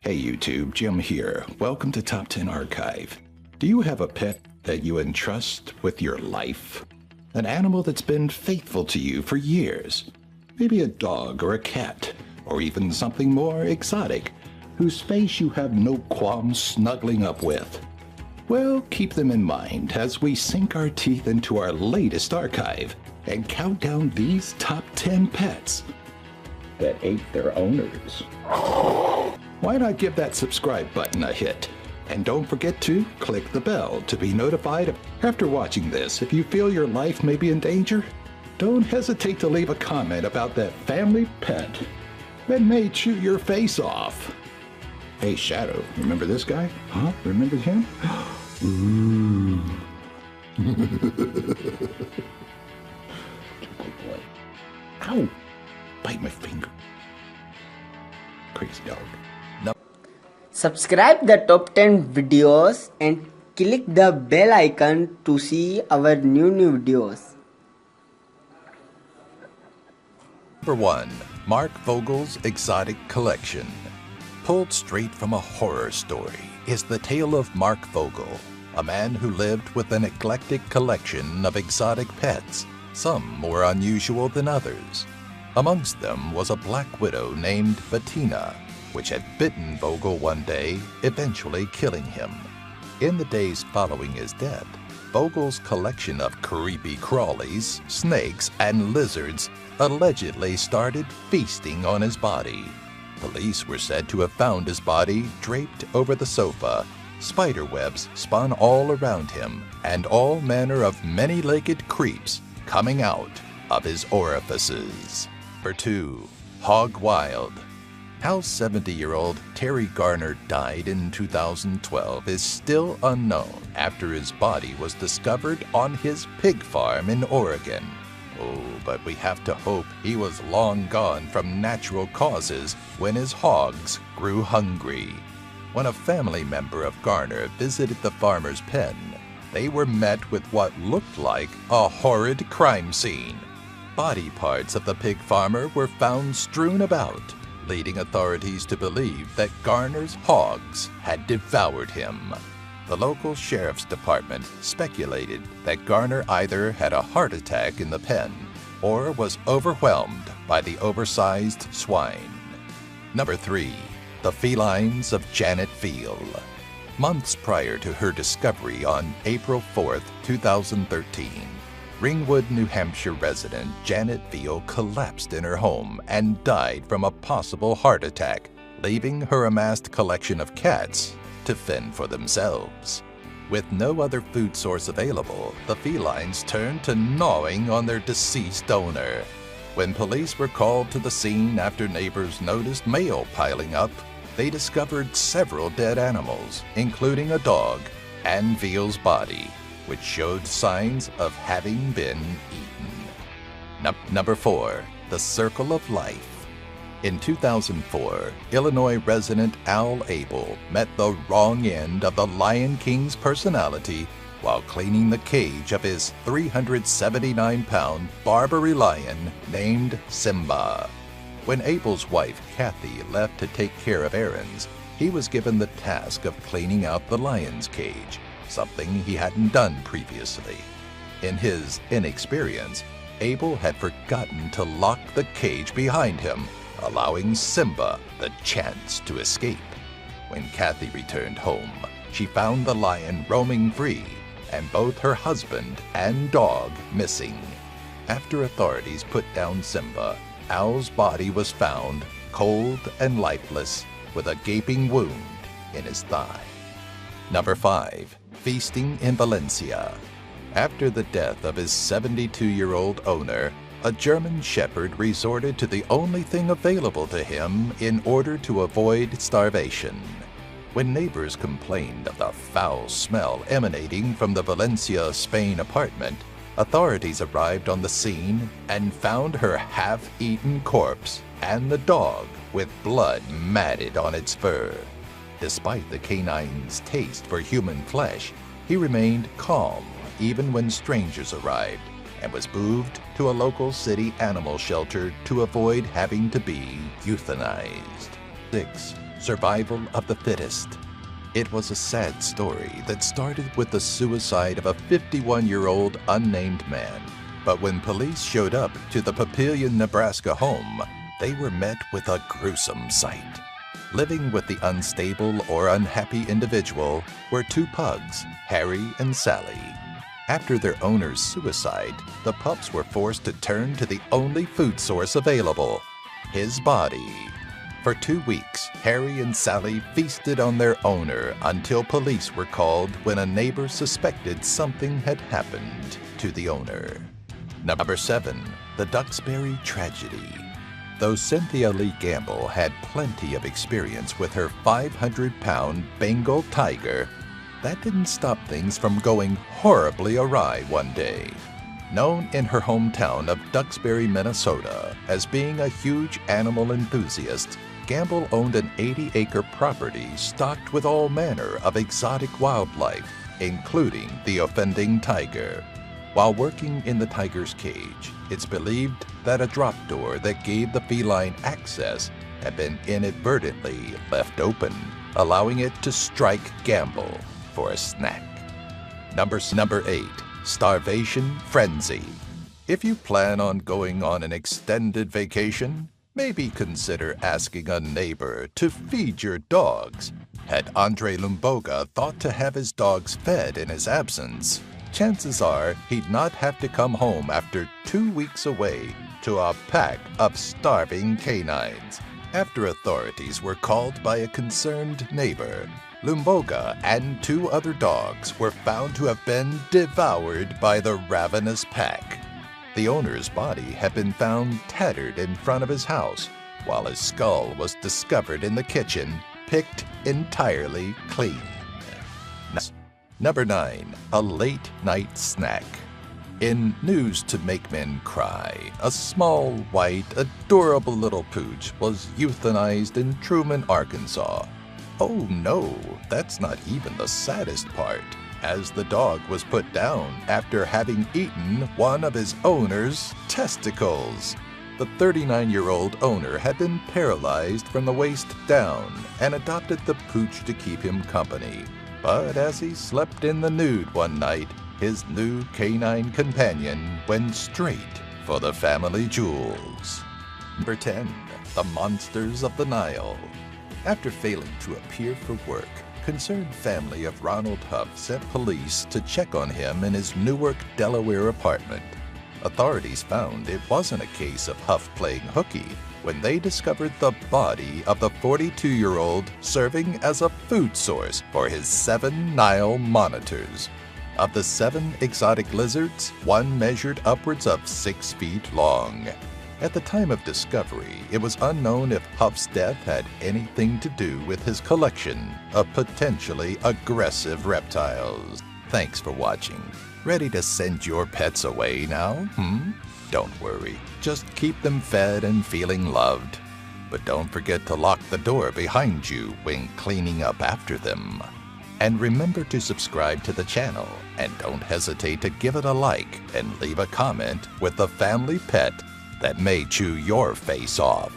Hey YouTube, Jim here. Welcome to Top 10 Archive. Do you have a pet that you entrust with your life? An animal that's been faithful to you for years? Maybe a dog or a cat, or even something more exotic, whose face you have no qualms snuggling up with. Well, keep them in mind as we sink our teeth into our latest archive and count down these top 10 pets that ate their owners. Why not give that subscribe button a hit? And don't forget to click the bell to be notified after watching this. If you feel your life may be in danger, don't hesitate to leave a comment about that family pet that may chew your face off. Hey Shadow, remember this guy? Huh? Remember him? Ooh. Good boy. Ow! Bite my finger. Crazy dog. Subscribe the top 10 videos and click the bell icon to see our new videos. Number 1. Mark Vogel's Exotic Collection. Pulled straight from a horror story is the tale of Mark Vogel, a man who lived with an eclectic collection of exotic pets, some more unusual than others. Amongst them was a black widow named Bettina, which had bitten Vogel one day, eventually killing him. In the days following his death, Vogel's collection of creepy crawlies, snakes, and lizards allegedly started feasting on his body. Police were said to have found his body draped over the sofa, spider webs spun all around him, and all manner of many-legged creeps coming out of his orifices. Number 2. Hog Wild. How 70-year-old Terry Garner died in 2012 is still unknown after his body was discovered on his pig farm in Oregon. Oh, but we have to hope he was long gone from natural causes when his hogs grew hungry. When a family member of Garner visited the farmer's pen, they were met with what looked like a horrid crime scene. Body parts of the pig farmer were found strewn about, leading authorities to believe that Garner's hogs had devoured him. The local sheriff's department speculated that Garner either had a heart attack in the pen or was overwhelmed by the oversized swine. Number 3. The Felines of Janet Veal. Months prior to her discovery on April 4, 2013, Ringwood, New Hampshire resident Janet Veal collapsed in her home and died from a possible heart attack, leaving her amassed collection of cats to fend for themselves. With no other food source available, the felines turned to gnawing on their deceased owner. When police were called to the scene after neighbors noticed mail piling up, they discovered several dead animals, including a dog and Veal's body, which showed signs of having been eaten. Number 4. The Circle of Life. In 2004, Illinois resident Al Abel met the wrong end of the Lion King's personality while cleaning the cage of his 379-pound Barbary lion named Simba. When Abel's wife, Kathy, left to take care of errands, he was given the task of cleaning out the lion's cage, something he hadn't done previously. In his inexperience, Abel had forgotten to lock the cage behind him, allowing Simba the chance to escape. When Kathy returned home, she found the lion roaming free and both her husband and dog missing. After authorities put down Simba, Al's body was found cold and lifeless with a gaping wound in his thigh. Number 5. Feasting in Valencia. After the death of his 72-year-old owner, a German shepherd resorted to the only thing available to him in order to avoid starvation. When neighbors complained of the foul smell emanating from the Valencia, Spain apartment, authorities arrived on the scene and found her half-eaten corpse and the dog with blood matted on its fur. Despite the canine's taste for human flesh, he remained calm even when strangers arrived and was moved to a local city animal shelter to avoid having to be euthanized. 6. survival of the fittest. It was a sad story that started with the suicide of a 51-year-old unnamed man. But when police showed up to the Papillion, Nebraska home, they were met with a gruesome sight. Living with the unstable or unhappy individual were two pugs, Harry and Sally. After their owner's suicide, the pups were forced to turn to the only food source available, his body. For 2 weeks, Harry and Sally feasted on their owner until police were called when a neighbor suspected something had happened to the owner. Number 7. The Duxbury Tragedy. Though Cynthia Lee Gamble had plenty of experience with her 500-pound Bengal tiger, that didn't stop things from going horribly awry one day. Known in her hometown of Duxbury, Minnesota, as being a huge animal enthusiast, Gamble owned an 80-acre property stocked with all manner of exotic wildlife, including the offending tiger. While working in the tiger's cage, it's believed that a drop door that gave the feline access had been inadvertently left open, allowing it to strike Gamble for a snack. Number 8. Starvation Frenzy. If you plan on going on an extended vacation, maybe consider asking a neighbor to feed your dogs. Had Andre Lumboga thought to have his dogs fed in his absence, chances are he'd not have to come home after 2 weeks away to a pack of starving canines. After authorities were called by a concerned neighbor, Lumboga and 2 other dogs were found to have been devoured by the ravenous pack. The owner's body had been found tattered in front of his house, while his skull was discovered in the kitchen, picked entirely clean. Number 9. A late-night snack. In news to make men cry, a small, white, adorable little pooch was euthanized in Truman, Arkansas. Oh no, that's not even the saddest part, as the dog was put down after having eaten one of his owner's testicles. The 39-year-old owner had been paralyzed from the waist down and adopted the pooch to keep him company. But as he slept in the nude one night, his new canine companion went straight for the family jewels. Number 10. The Monsters of the Nile. After failing to appear for work, concerned family of Ronald Huff sent police to check on him in his Newark, Delaware apartment. Authorities found it wasn't a case of Huff playing hooky when they discovered the body of the 42-year-old serving as a food source for his 7 Nile monitors. Of the 7 exotic lizards, one measured upwards of 6 feet long. At the time of discovery, it was unknown if Huff's death had anything to do with his collection of potentially aggressive reptiles. Thanks for watching. Ready to send your pets away now? Don't worry, just keep them fed and feeling loved. But don't forget to lock the door behind you when cleaning up after them. And remember to subscribe to the channel, and don't hesitate to give it a like and leave a comment with the family pet that may chew your face off.